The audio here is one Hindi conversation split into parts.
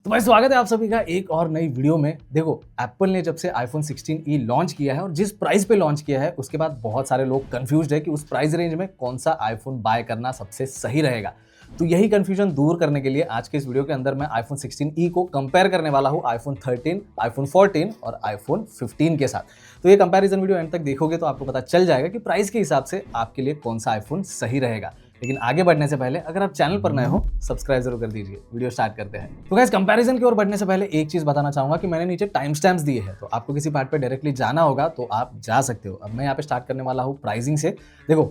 तो भाई स्वागत है आप सभी का एक और नई वीडियो में। देखो, एप्पल ने जब से आईफोन 16e लॉन्च किया है और जिस प्राइस पे लॉन्च किया है उसके बाद बहुत सारे लोग कंफ्यूज्ड है कि उस प्राइस रेंज में कौन सा आईफोन बाय करना सबसे सही रहेगा। तो यही कंफ्यूजन दूर करने के लिए आज के इस वीडियो के अंदर मैं आईफोन 16e को कंपेयर करने वाला हूँ आईफोन 13, आईफोन 14 और आईफोन 15 के साथ। तो ये कंपैरिजन वीडियो एंड तक देखोगे तो आपको पता चल जाएगा कि प्राइस के हिसाब से आपके लिए कौन सा आईफोन सही रहेगा। लेकिन आगे बढ़ने से पहले अगर आप चैनल पर नए हो सब्सक्राइब जरूर कर दीजिए। वीडियो स्टार्ट करते हैं। तो गाइस, कंपैरिजन की ओर बढ़ने से पहले एक चीज बताना चाहूंगा कि मैंने नीचे टाइम स्टैम्प्स दिए हैं, तो आपको किसी पार्ट पे डायरेक्टली जाना होगा तो आप जा सकते हो। अब मैं यहाँ पे स्टार्ट करने वाला हूँ प्राइसिंग से। देखो,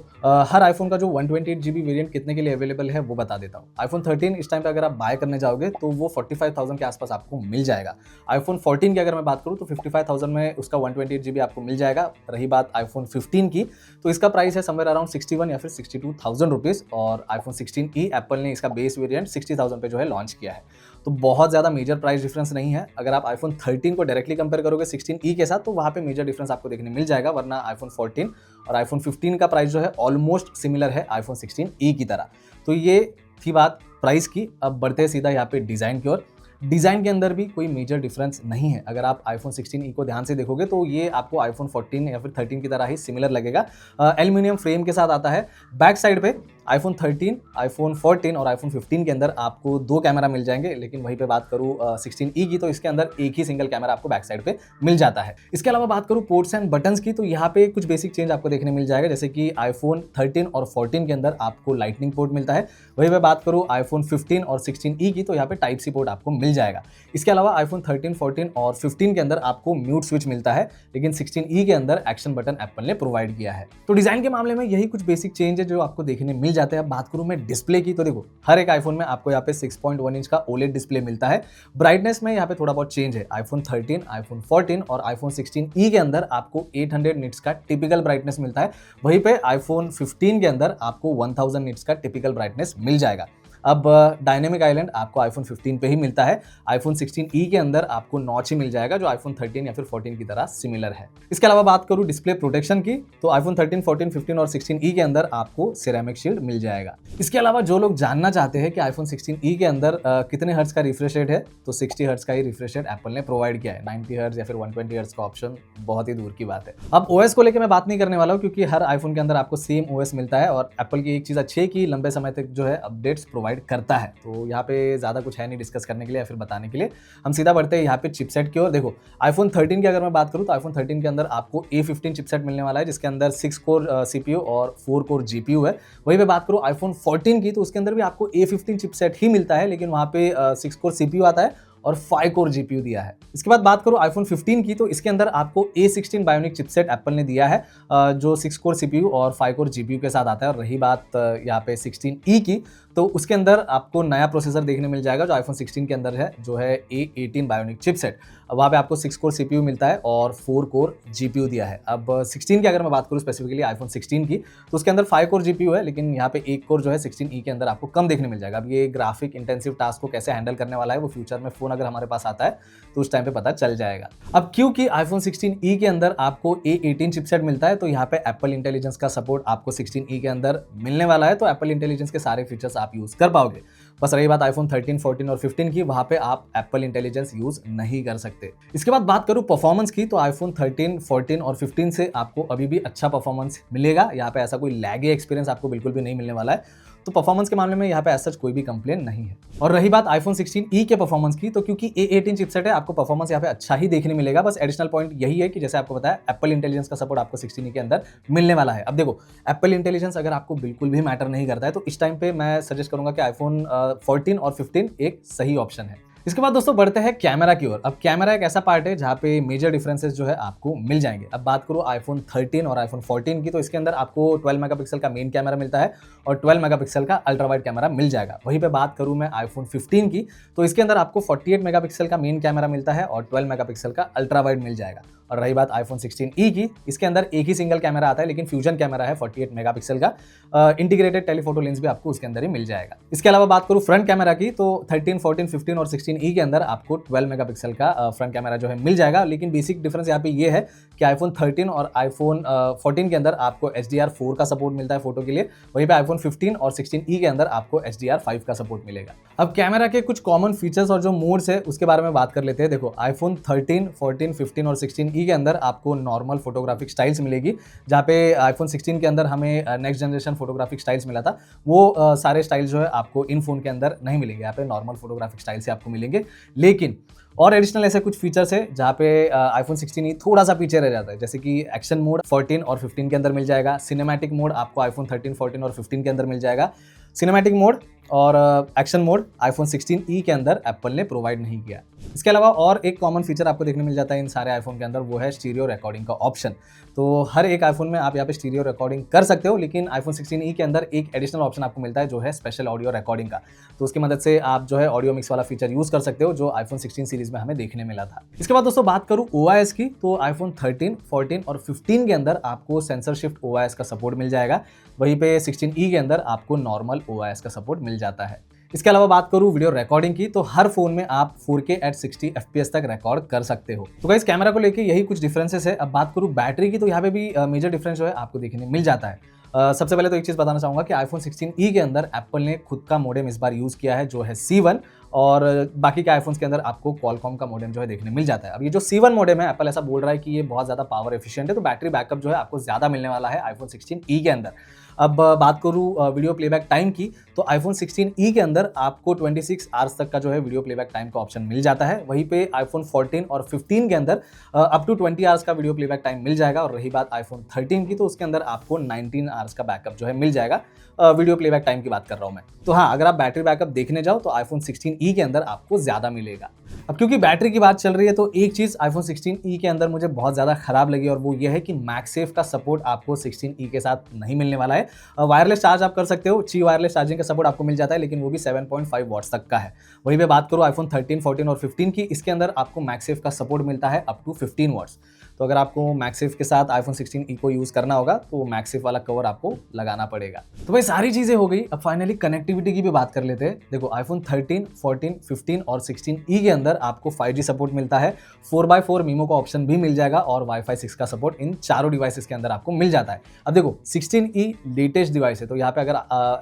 हर आईफोन का जो 128GB वेरिएंट कितने के लिए अवेलेबल है वो बता देता हूँ। आईफोन 13 इस टाइम पे अगर आप बाय करने जाओगे तो वो 45,000 के आसपास आपको मिल जाएगा। आईफोन 14 की अगर मैं बात करूँ तो 55,000 में उसका 128GB आपको मिल जाएगा। रही बात आईफोन 15 की, तो इसका प्राइस है समवेयर अराउंड 61 या फिर 62,000 रुपीज। और आईफोन 16e एप्पल ने इसका बेस वेरिएंट 60,000 पे जो है लॉन्च किया है। तो बहुत ज्यादा मेजर प्राइस डिफरेंस नहीं है। अगर आप आईफोन 13 को डायरेक्टली कंपेयर करोगे 16e के साथ तो वहां पे मेजर डिफरेंस आपको देखने मिल जाएगा, वरना आईफोन 14 और आईफोन 15 का प्राइस जो है ऑलमोस्ट सिमिलर है आईफोन 16e की तरह। तो ये थी बात प्राइस की। अब बढ़ते हैं सीधा यहाँ पे डिजाइन की ओर। डिज़ाइन के अंदर भी कोई मेजर डिफरेंस नहीं है। अगर आप आईफोन 16e को ध्यान से देखोगे तो ये आपको आईफोन 14 या फिर 13 की तरह ही सिमिलर लगेगा। एल्यूमिनियम फ्रेम के साथ आता है। बैक साइड पे आईफोन 13, आईफोन 14 और आईफोन 15 के अंदर आपको दो कैमरा मिल जाएंगे, लेकिन वहीं पे बात करूँ 16e की तो इसके अंदर एक ही सिंगल कैमरा आपको बैक साइड पे मिल जाता है। इसके अलावा बात करूँ पोर्ट्स एंड बटन्स की, तो यहाँ पे कुछ बेसिक चेंज आपको देखने मिल जाएगा, जैसे कि आईफोन 13 और 14 के अंदर आपको लाइटनिंग पोर्ट मिलता है। वहीं पे बात करूँ आईफोन 15 और 16e की, तो यहाँ पे टाइप सी पोर्ट आपको मिल जाएगा। इसके अलावा आईफोन 13, 14 और 15 के अंदर आपको म्यूट स्विच मिलता है, लेकिन 16e के अंदर एक्शन बटन एप्पल ने प्रोवाइड किया है। तो डिजाइन के मामले में यही कुछ बेसिक चेंज है जो आपको देखने मिल जाते हैं। अब बात करूं मैं डिस्प्ले की, तो देखो हर एक आईफोन में आपको यहाँ पे 6.1 इंच का OLED डिस्प्ले मिलता है। ब्राइटनेस में यहाँ पे थोड़ा बहुत चेंज है। आईफोन 13, आईफोन 14 और आईफोन 16e के अंदर आपको 800 निट्स का टिपिकल ब्राइटनेस मिलता है। वहीं पे आईफोन 15 के अंदर आपको 1000 निट्स का टिपिकल ब्राइटनेस मिल जाएगा। अब डायनेमिक आइलैंड आपको आईफोन 15 पे ही मिलता है। आईफोन 16e के अंदर आपको नॉच ही मिल जाएगा जो आईफोन 13 या फिर 14 की तरह सिमिलर है। इसके अलावा बात करूं डिस्प्ले प्रोटेक्शन की, तो आईफोन 13, 14, 15 और 16e के अंदर आपको सिरेमिक शील्ड मिल जाएगा। इसके अलावा जो लोग जानना चाहते हैं कि आईफोन 16e के अंदर कितने हर्ट्ज का रिफ्रेश रेट है, तो 60 हर्ट्ज का ही रिफ्रेश रेट एप्पल ने प्रोवाइड किया है। 90 हर्ट्ज या फिर 120 हर्ट्ज का ऑप्शन बहुत ही दूर की बात है। अब ओएस को लेकर मैं बात नहीं करने वाला हूँ, क्योंकि हर आईफोन के अंदर आपको सेम ओएस मिलता है और एप्पल की एक चीज अच्छी है कि लंबे समय तक जो है अपडेट्स प्रोवाइड करता है। तो यहाँ पे ज्यादा कुछ है नहीं डिस्कस करने के लिए या फिर बताने के लिए। हम सीधा बढ़ते हैं यहाँ पे चिपसेट की ओर। देखो, आईफोन 13 की अगर मैं बात करूँ तो आईफोन 13 के अंदर आपको A15 चिपसेट मिलने वाला है, जिसके अंदर 6 कोर CPU और 4 कोर GPU है। वहीं पे बात करूँ आईफोन 14 की, तो उसके अंदर भी आपको A15 चिपसेट ही मिलता है, लेकिन वहाँ पे 6 कोर CPU आता है और 5 कोर GPU दिया है। इसके बाद बात करूं आईफोन 15 की, तो इसके अंदर आपको A16 बायोनिक चिपसेट एप्पल ने दिया है, जो 6 कोर CPU और 5 कोर GPU के साथ आता है। और रही बात यहाँ पे 16e की, तो उसके अंदर आपको नया प्रोसेसर देखने मिल जाएगा जो आईफोन 16 के अंदर है, जो है A18 बायोनिक चिपसेट। वहाँ पे आपको 6 कोर CPU मिलता है और 4 कोर GPU दिया है। अब 16 की अगर मैं बात करूँ स्पेसिफिकली आईफोन 16 की, तो उसके अंदर 5 कोर GPU है, लेकिन यहाँ पे 1 कोर जो है 16e के अंदर आपको कम देखने मिल जाएगा। अब ये ग्राफिक इंटेंसिव टास्क को कैसे हैंडल करने वाला है वो फ्यूचर में फोन अगर हमारे पास आता है तो उस टाइम पे पता चल जाएगा। अब क्योंकि आईफोन 16e के अंदर आपको A18 चिपसेट मिलता है, तो यहाँ पे एप्पल इंटेलिजेंस का सपोर्ट आपको 16e के अंदर मिलने वाला है, तो एप्पल इंटेलिजेंस के सारे फीचर्स आप यूज कर पाओगे। बस रही बात आईफोन 13, 14 और 15 की, वहां पे आप एप्पल इंटेलिजेंस यूज नहीं कर सकते। इसके बाद बात करूं परफॉर्मेंस की, तो आईफोन 13, 14 और 15 से आपको अभी भी अच्छा परफॉर्मेंस मिलेगा। यहाँ पे ऐसा कोई लैगी एक्सपीरियंस आपको बिल्कुल भी नहीं मिलने वाला है। तो परफॉर्मेंस के मामले में यहाँ पे ऐसा कोई भी कंप्लेन नहीं है। और रही बात आईफोन 16e के परफॉर्मेंस की, तो क्योंकि A18 चिपसेट है, आपको परफॉर्मेंस यहाँ पे अच्छा ही देखने मिलेगा। बस एडिशनल पॉइंट यही है कि जैसे आपको पता है एप्पल इंटेलिजेंस का सपोर्ट आपको 16e के अंदर मिलने वाला है। अब देखो, एप्पल इंटेलिजेंस अगर आपको बिल्कुल भी मैटर नहीं करता है तो इस टाइम पे मैं सजेस्ट करूंगा कि आईफोन 14 और 15 एक सही ऑप्शन है। इसके बाद दोस्तों बढ़ते हैं कैमरा की ओर। अब कैमरा एक ऐसा पार्ट है जहाँ पे मेजर डिफरेंसेस जो है आपको मिल जाएंगे। अब बात करूँ आईफोन 13 और आईफोन 14 की, तो इसके अंदर आपको 12 मेगापिक्सल का मेन कैमरा मिलता है और 12 मेगापिक्सल का अल्ट्रा वाइड कैमरा मिल जाएगा। वहीं पे बात करूँ मैं आईफोन 15 की, तो इसके अंदर आपको 48 मेगापिक्सल का मेन कैमरा मिलता है और 12 मेगापिक्सल का अल्ट्रा वाइड मिल जाएगा। और रही बात आईफोन 16e की, इसके अंदर एक ही सिंगल कैमरा आता है, लेकिन फ्यूजन कैमरा है 48 मेगापिक्सल का। इंटीग्रेटेड टेलीफोटो लेंस भी आपको उसके अंदर ही मिल जाएगा। इसके अलावा बात करूँ फ्रंट कैमरा की, तो 13, 14, 15 और 16 16e के अंदर आपको 12 मेगापिक्सल का फ्रंट कैमरा जो है मिल जाएगा। लेकिन बेसिक डिफरेंस यहाँ पे ये है कि आईफोन 13 और आईफोन 14 के अंदर आपको HDR4 का सपोर्ट मिलता है फोटो के लिए, वहीं पे आईफोन 15 और 16e के अंदर आपको HDR5 का सपोर्ट मिलेगा। अब कैमरा के कुछ कॉमन फीचर्स और जो मोड्स है उसके बारे में बात कर लेते हैं। देखो आईफोन 13, 14, 15 और 16e के अंदर आपको नॉर्मल फोटोग्राफिक स्टाइल्स मिलेगी, जहाँ पे आईफोन 16 के अंदर हमें नेक्स्ट जनरेशन फोटोग्राफिक स्टाइल्स मिला था, वो सारे स्टाइल जो है आपको इन फोन के अंदर नहीं मिलेंगे, यहाँ पे नॉर्मल फोटोग्राफिक स्टाइल से आपको मिलेंगे। लेकिन और एडिशनल ऐसे कुछ फीचर्स है जहाँ पे आईफोन 16e थोड़ा सा पीछे रह जाता है, जैसे कि एक्शन मोड 14 और 15 के अंदर मिल जाएगा, सिनेमैटिक मोड आपको आईफोन 13, 14 और 15 के अंदर मिल जाएगा। सिनेमैटिक मोड और एक्शन मोड आईफोन 16e के अंदर एप्पल ने प्रोवाइड नहीं किया। इसके अलावा और एक कॉमन फीचर आपको देखने मिल जाता है इन सारे आईफोन के अंदर, वो है स्टीरियो रिकॉर्डिंग का ऑप्शन। तो हर एक आईफोन में आप यहाँ पे स्टीरियो रिकॉर्डिंग कर सकते हो, लेकिन आईफोन 16e के अंदर एक एडिशनल ऑप्शन आपको मिलता है जो है स्पेशल ऑडियो रिकॉर्डिंग का। तो उसकी मदद से आप जो है ऑडियो मिक्स वाला फीचर यूज कर सकते हो, जो आईफोन 16 सीरीज में हमें देखने मिला था। इसके बाद दोस्तों बात करूँ OIS की, तो आईफोन 13, 14 और 15 के अंदर आपको सेंसर शिफ्ट OIS का सपोर्ट मिल जाएगा, वहीं पे 16e के अंदर आपको नॉर्मल OIS का सपोर्ट मिल जाता है। इसके अलावा बात करूं वीडियो रिकॉर्डिंग की, तो हर फोन में आप 4K at 60 FPS तक रिकॉर्ड कर सकते हो। तो गाइस कैमरा को लेके यही कुछ डिफरेंसेस है। अब बात करूं बैटरी की, तो यहाँ पे भी मेजर डिफरेंस जो है आपको देखने मिल जाता है। सबसे पहले तो एक चीज़ बताना चाहूँगा कि आईफोन 16e के अंदर एप्पल ने खुद का मॉडेम इस बार यूज़ किया है जो है C1, और बाकी के आईफोन्स के अंदर आपको क्वालकॉम का मॉडेम जो है देखने मिल जाता है। अब ये जो C1 मॉडेम है, एप्पल ऐसा बोल रहा है कि ये बहुत ज़्यादा पावर एफिशिएंट है, तो बैटरी बैकअप जो है आपको ज़्यादा मिलने वाला है आईफोन 16e के अंदर। अब बात करूँ वीडियो प्लेबैक टाइम की, तो आईफोन 16e के अंदर आपको 26 आवर्स तक का जो है वीडियो प्लेबैक टाइम का ऑप्शन मिल जाता है, वहीं पे आईफोन 14 और 15 के अंदर अप टू 20 आवर्स का वीडियो प्लेबैक टाइम मिल जाएगा। और रही बात आईफोन 13 की, तो उसके अंदर आपको 19 आवर्स का बैकअप जो है मिल जाएगा। वीडियो प्लेबैक टाइम की बात कर रहा हूँ मैं। तो हाँ, अगर आप बैटरी बैकअप देखने जाओ तो आईफोन 16e के अंदर आपको ज़्यादा मिलेगा। अब क्योंकि बैटरी की बात चल रही है, तो एक चीज़ आईफोन 16e के अंदर मुझे बहुत ज़्यादा खराब लगी, और वो ये है कि मैगसेफ का सपोर्ट आपको 16e के साथ नहीं मिलने वाला है। वायरलेस चार्ज आप कर सकते हो, ची वायरलेस चार्जिंग का सपोर्ट आपको मिल जाता है, लेकिन वो भी 7.5 वॉट्स तक का है। वहीं पे बात करूँ आईफोन 13, 14 और 15 की, इसके अंदर आपको मैगसेफ का सपोर्ट मिलता है अप टू 15 वॉट्स। तो अगर आपको मैगसेफ के साथ आईफोन 16e को यूज़ करना होगा तो मैगसेफ वाला कवर आपको लगाना पड़ेगा। तो भाई सारी चीज़ें हो गई, अब फाइनली कनेक्टिविटी की भी बात कर लेते हैं। देखो आईफोन 13, 14, 15 और 16e के अंदर आपको 5G सपोर्ट मिलता है, 4x4 मीमो का ऑप्शन भी मिल जाएगा, और वाईफाई 6 का सपोर्ट इन चारों डिवाइसेस के अंदर आपको मिल जाता है। अब देखो 16e लेटेस्ट डिवाइस है, तो यहाँ पे अगर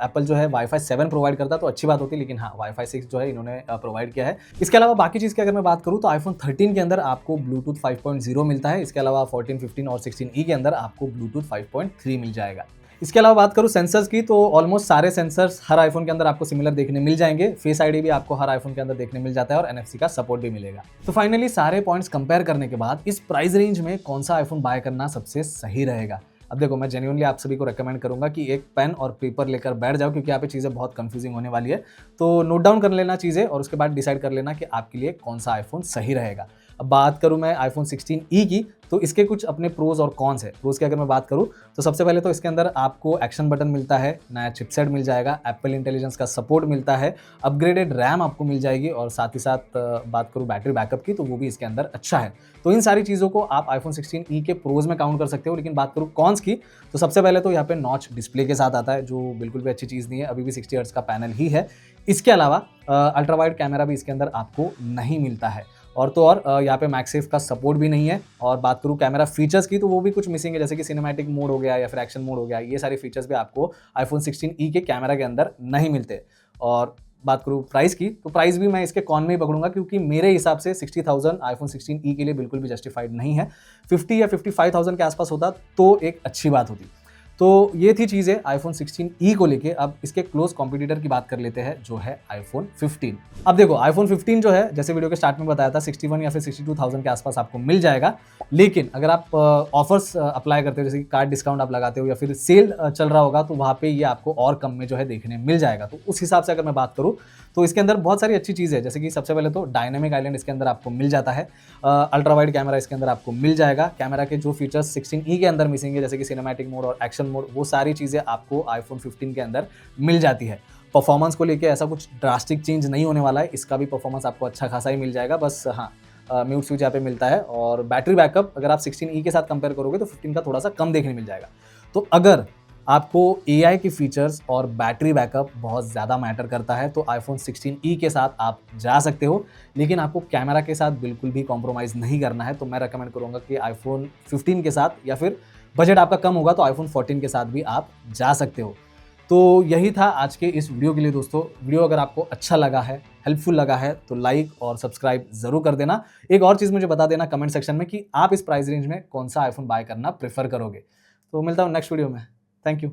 एप्पल जो है वाईफाई 7 प्रोवाइड करता तो अच्छी बात होती, लेकिन हाँ वाईफाई 6 जो है इन्होंने प्रोवाइड किया है। इसके अलावा बाकी चीज़ की अगर मैं बात करूँ, तो आईफोन 13 के अंदर आपको ब्लूटूथ 5.0 मिलता है। इसके अलावा 14, 15 और 16e के अंदर आपको ब्लूटूथ 5.3 मिल जाएगा। इसके अलावा बात करूँ सेंसर्स की, तो ऑलमोस्ट सारे सेंसर्स हर आईफोन के अंदर आपको सिमिलर देखने मिल जाएंगे। फेस आईडी भी आपको हर आईफोन के अंदर देखने मिल जाता है, और NFC का सपोर्ट भी मिलेगा। तो फाइनली सारे पॉइंट्स कंपेयर करने के बाद इस प्राइस रेंज में कौन सा आईफोन बाय करना सबसे सही रहेगा। अब देखो मैं जेन्युइनली आप सभी को रेकमेंड करूंगा कि एक पेन और पेपर लेकर बैठ जाओ, क्योंकि यहाँ पे चीज़ें बहुत कंफ्यूजिंग होने वाली है। तो नोट डाउन कर लेना चीज़ें, और उसके बाद डिसाइड कर लेना कि आपके लिए कौन सा आईफोन सही रहेगा। अब बात करूं मैं आईफोन 16e की, तो इसके कुछ अपने प्रोज और कॉन्स है। प्रोज की अगर मैं बात करूं, तो सबसे पहले तो इसके अंदर आपको एक्शन बटन मिलता है, नया चिपसेट मिल जाएगा, एप्पल इंटेलिजेंस का सपोर्ट मिलता है, अपग्रेडेड रैम आपको मिल जाएगी, और साथ ही साथ बात करूं बैटरी बैकअप की, तो वो भी इसके अंदर अच्छा है। तो इन सारी चीज़ों को आप आईफोन 16e के प्रोज में काउंट कर सकते हो। लेकिन बात करूँ कॉन्स की, तो सबसे पहले तो यहाँ पे नॉच डिस्प्ले के साथ आता है, जो बिल्कुल भी अच्छी चीज़ नहीं है, अभी भी 60 हर्ट्ज का पैनल ही है। इसके अलावा अल्ट्रा वाइड कैमरा भी इसके अंदर आपको नहीं मिलता है, और तो और यहाँ पे मैगसेफ का सपोर्ट भी नहीं है। और बात करूँ कैमरा फीचर्स की, तो वो भी कुछ मिसिंग है, जैसे कि सिनेमैटिक मोड हो गया या फिर एक्शन मोड हो गया। ये सारे फीचर्स भी आपको आईफोन 16e के कैमरा के अंदर नहीं मिलते। और बात करूँ प्राइस की, तो प्राइस भी मैं इसके कॉन में ही पकड़ूंगा, क्योंकि मेरे हिसाब से 60,000 आईफोन 16e के लिए बिल्कुल भी जस्टिफाइड नहीं है। 50 या 55,000 के आसपास होता तो एक अच्छी बात होती। तो ये थी चीज़ें आईफोन 16e को लेके। अब इसके क्लोज कॉम्पिटिटर की बात कर लेते हैं, जो है आईफोन 15। अब देखो आईफोन 15 जो है, जैसे वीडियो के स्टार्ट में बताया था, 61 या फिर 62,000 के आसपास आपको मिल जाएगा। लेकिन अगर आप ऑफर्स अप्लाई करते हो, जैसे कि कार्ड डिस्काउंट आप लगाते हो या फिर सेल चल रहा होगा, तो वहाँ पे ये आपको और कम में जो है देखने मिल जाएगा। तो उस हिसाब से अगर मैं बात करूँ, तो इसके अंदर बहुत सारी अच्छी चीज़ है, जैसे कि सबसे पहले तो डायनेमिक आइलैंड इसके अंदर आपको मिल जाता है, अल्ट्रा वाइड कैमरा इसके अंदर आपको मिल जाएगा। कैमरा के जो फीचर्स 16e के अंदर मिसिंग है, जैसे कि सिनेमैटिक मोड और एक्शन मोड, वो सारी चीज़ें आपको आईफोन 15 के अंदर मिल जाती है। परफॉर्मेंस को लेके ऐसा कुछ ड्रास्टिक चेंज नहीं होने वाला है, इसका भी परफॉर्मेंस आपको अच्छा खासा ही मिल जाएगा। बस हाँ, म्यूट स्विच यहाँ पे मिलता है, और बैटरी बैकअप अगर आप 16e के साथ कंपेयर करोगे तो 15 का थोड़ा सा कम देखने मिल जाएगा। तो अगर आपको एआई के फीचर्स और बैटरी बैकअप बहुत ज़्यादा मैटर करता है, तो आईफोन 16e के साथ आप जा सकते हो, लेकिन आपको कैमरा के साथ बिल्कुल भी कॉम्प्रोमाइज़ नहीं करना है। तो मैं रेकमेंड करूँगा कि आईफोन 15 के साथ, या फिर बजट आपका कम होगा तो आईफोन 14 के साथ भी आप जा सकते हो। तो यही था आज के इस वीडियो के लिए दोस्तों। वीडियो अगर आपको अच्छा लगा है, हेल्पफुल लगा है, तो लाइक और सब्सक्राइब ज़रूर कर देना। एक और चीज़ मुझे बता देना कमेंट सेक्शन में कि आप इस प्राइस रेंज में कौन-सा आईफोन बाय करना प्रेफ़र करोगे। तो मिलता हूँ नेक्स्ट वीडियो में। Thank you.